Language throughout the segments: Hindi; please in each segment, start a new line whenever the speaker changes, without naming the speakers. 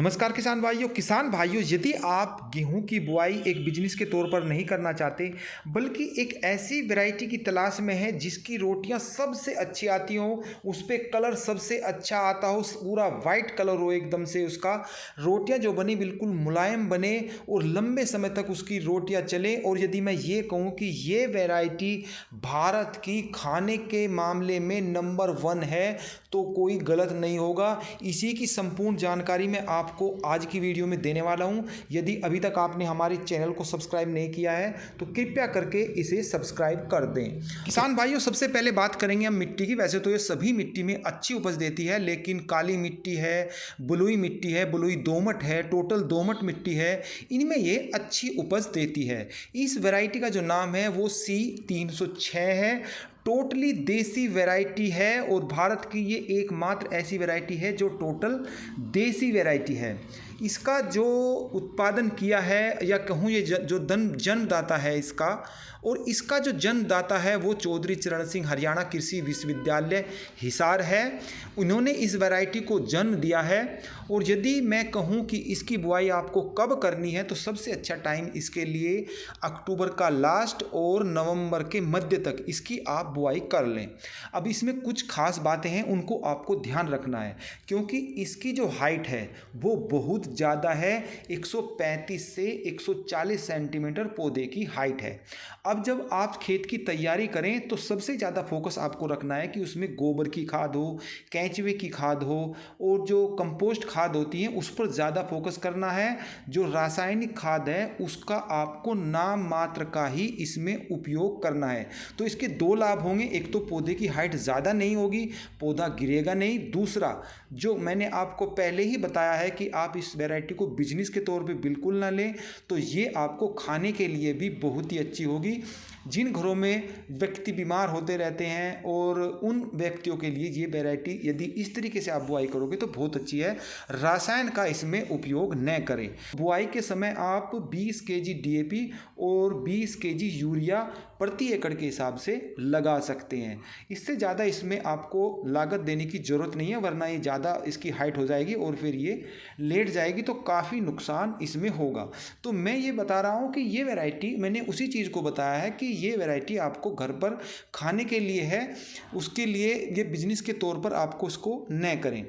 नमस्कार किसान भाइयों, यदि आप गेहूं की बुआई एक बिजनेस के तौर पर नहीं करना चाहते बल्कि एक ऐसी वैरायटी की तलाश में है जिसकी रोटियां सबसे अच्छी आती हो, उस पर कलर सबसे अच्छा आता हो, पूरा वाइट कलर हो एकदम से, उसका रोटियां जो बने बिल्कुल मुलायम बने और लंबे समय तक उसकी रोटियां चले। और यदि मैं ये कहूँ कि ये वैरायटी भारत की खाने के मामले में नंबर 1 है तो कोई गलत नहीं होगा। इसी की संपूर्ण जानकारी मैं आपको आज की वीडियो में देने वाला हूं। यदि अभी तक आपने हमारे चैनल को सब्सक्राइब नहीं किया है तो कृपया करके इसे सब्सक्राइब कर दें। किसान भाइयों, सबसे पहले बात करेंगे हम मिट्टी की। वैसे तो ये सभी मिट्टी में अच्छी उपज देती है, लेकिन काली मिट्टी है, बलुई मिट्टी है, बलुई दोमट है, टोटल दोमट मिट्टी है, इनमें ये अच्छी उपज देती है। इस वैरायटी का जो नाम है वो C306 है। टोटली देसी वैरायटी है और भारत की ये एकमात्र ऐसी वैरायटी है जो टोटल देसी वैरायटी है। इसका जो उत्पादन किया है, या कहूँ ये जो जन्मदाता है इसका, और इसका जो जन्मदाता है वो चौधरी चरण सिंह हरियाणा कृषि विश्वविद्यालय हिसार है। उन्होंने इस वैरायटी को जन्म दिया है। और यदि मैं कहूँ कि इसकी बुआई आपको कब करनी है तो सबसे अच्छा टाइम इसके लिए अक्टूबर का लास्ट और नवंबर के मध्य तक इसकी आप बुआई कर लें। अब इसमें कुछ खास बातें हैं, उनको आपको ध्यान रखना है, क्योंकि इसकी जो हाइट है वो बहुत ज़्यादा है। 135 से 140 सेंटीमीटर पौधे की हाइट है। अब जब आप खेत की तैयारी करें तो सबसे ज़्यादा फोकस आपको रखना है कि उसमें गोबर की खाद हो, केंचुए की खाद हो, और जो कंपोस्ट खाद होती है उस पर ज़्यादा फोकस करना है। जो रासायनिक खाद है उसका आपको नाम मात्र का ही इसमें उपयोग करना है। तो इसके दो लाभ होंगे, एक तो पौधे की हाइट ज़्यादा नहीं होगी, पौधा गिरेगा नहीं। दूसरा, जो मैंने आपको पहले ही बताया है कि आप इस वैरायटी को बिजनेस के तौर पे बिल्कुल ना लें, तो ये आपको खाने के लिए भी बहुत ही अच्छी होगी। जिन घरों में व्यक्ति बीमार होते रहते हैं और उन व्यक्तियों के लिए ये वैरायटी यदि इस तरीके से आप बुआई करोगे तो बहुत अच्छी है। रासायन का इसमें उपयोग न करें। बुआई के समय आप 20 केजी DAP और 20 केजी यूरिया प्रति एकड़ के हिसाब से लगा सकते हैं। इससे ज़्यादा इसमें आपको लागत देने की ज़रूरत नहीं है, वरना ये ज़्यादा इसकी हाइट हो जाएगी और फिर ये लेट जाएगी तो काफ़ी नुकसान इसमें होगा। तो मैं ये बता रहा हूँ कि ये वैरायटी, मैंने उसी चीज़ को बताया है कि ये वैरायटी आपको घर पर खाने के लिए है, उसके लिए ये बिजनेस के तौर पर आपको इसको न करें।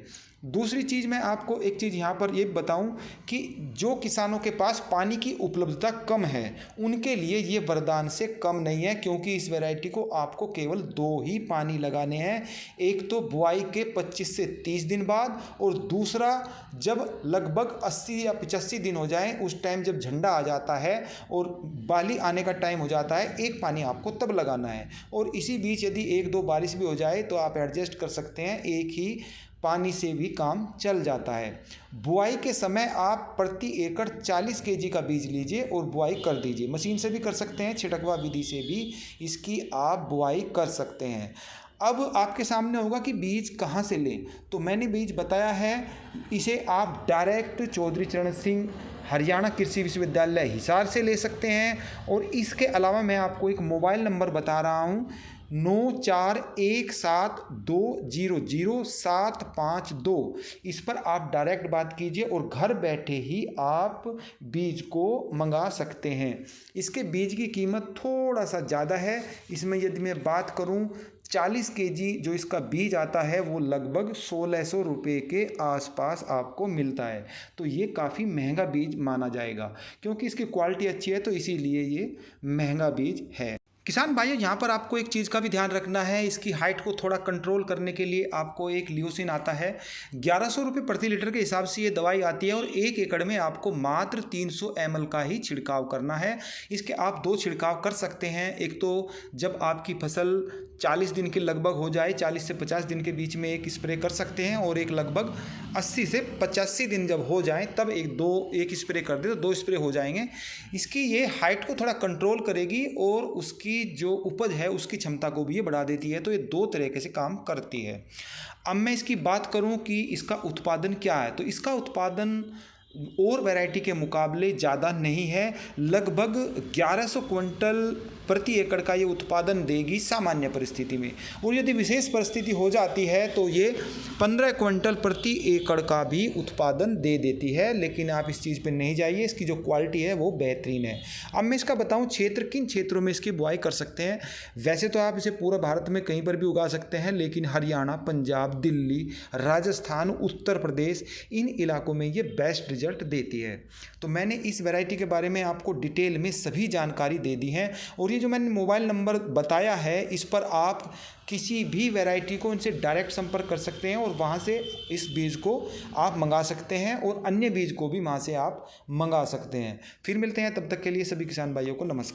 दूसरी चीज़, मैं आपको एक चीज़ यहाँ पर ये बताऊं कि जो किसानों के पास पानी की उपलब्धता कम है उनके लिए ये वरदान से कम नहीं है, क्योंकि इस वैरायटी को आपको केवल 2 ही पानी लगाने हैं। एक तो बुआई के 25 से 30 दिन बाद, और दूसरा जब लगभग 80 या 85 दिन हो जाए, उस टाइम जब झंडा आ जाता है और बाली आने का टाइम हो जाता है, एक पानी आपको तब लगाना है। और इसी बीच यदि 1-2 बारिश भी हो जाए तो आप एडजस्ट कर सकते हैं, एक ही पानी से भी काम चल जाता है। बुआई के समय आप प्रति एकड़ 40 केजी का बीज लीजिए और बुआई कर दीजिए। मशीन से भी कर सकते हैं, छिटकवा विधि से भी इसकी आप बुआई कर सकते हैं। अब आपके सामने होगा कि बीज कहाँ से लें, तो मैंने बीज बताया है, इसे आप डायरेक्ट चौधरी चरण सिंह हरियाणा कृषि विश्वविद्यालय हिसार से ले सकते हैं। और इसके अलावा मैं आपको एक मोबाइल नंबर बता रहा हूँ, 9417200752। इस पर आप डायरेक्ट बात कीजिए और घर बैठे ही आप बीज को मंगा सकते हैं। इसके बीज की कीमत थोड़ा सा ज़्यादा है। इसमें यदि मैं बात करूं, 40 केजी जो इसका बीज आता है वो लगभग 1600 रुपये के आसपास आपको मिलता है। तो ये काफ़ी महंगा बीज माना जाएगा, क्योंकि इसकी क्वालिटी अच्छी है तो इसीलिए ये महंगा बीज है। किसान भाइयों, यहाँ पर आपको एक चीज़ का भी ध्यान रखना है, इसकी हाइट को थोड़ा कंट्रोल करने के लिए आपको एक लियोसिन आता है। 1100 रुपये प्रति लीटर के हिसाब से ये दवाई आती है और 1 एकड़ में आपको मात्र 300 ml का ही छिड़काव करना है। इसके आप 2 छिड़काव कर सकते हैं। एक तो जब आपकी फसल 40 दिन के लगभग हो जाए, 40 से 50 दिन के बीच में एक स्प्रे कर सकते हैं, और एक लगभग 80 से 85 दिन जब हो जाए तब एक स्प्रे कर दे तो 2 स्प्रे हो जाएंगे। इसकी ये हाइट को थोड़ा कंट्रोल करेगी और उसकी जो उपज है उसकी क्षमता को भी ये बढ़ा देती है। तो ये 2 तरीके से काम करती है। अब मैं इसकी बात करूं कि इसका उत्पादन क्या है, तो इसका उत्पादन और वैरायटी के मुकाबले ज़्यादा नहीं है। लगभग 1100 क्विंटल प्रति एकड़ का ये उत्पादन देगी सामान्य परिस्थिति में। और यदि विशेष परिस्थिति हो जाती है तो ये 15 क्विंटल प्रति एकड़ का भी उत्पादन दे देती है। लेकिन आप इस चीज़ पे नहीं जाइए, इसकी जो क्वालिटी है वो बेहतरीन है। अब मैं इसका बताऊं क्षेत्र, किन क्षेत्रों में इसकी बुआई कर सकते हैं। वैसे तो आप इसे पूरा भारत में कहीं पर भी उगा सकते हैं, लेकिन हरियाणा, पंजाब, दिल्ली, राजस्थान, उत्तर प्रदेश, इन इलाकों में ये बेस्ट रिजल्ट देती है। तो मैंने इस वैरायटी के बारे में आपको डिटेल में सभी जानकारी दे दी है। और ये जो मैंने मोबाइल नंबर बताया है, इस पर आप किसी भी वैरायटी को इनसे डायरेक्ट संपर्क कर सकते हैं और वहाँ से इस बीज को आप मंगा सकते हैं और अन्य बीज को भी वहाँ से आप मंगा सकते हैं। फिर मिलते हैं, तब तक के लिए सभी किसान भाइयों को नमस्कार।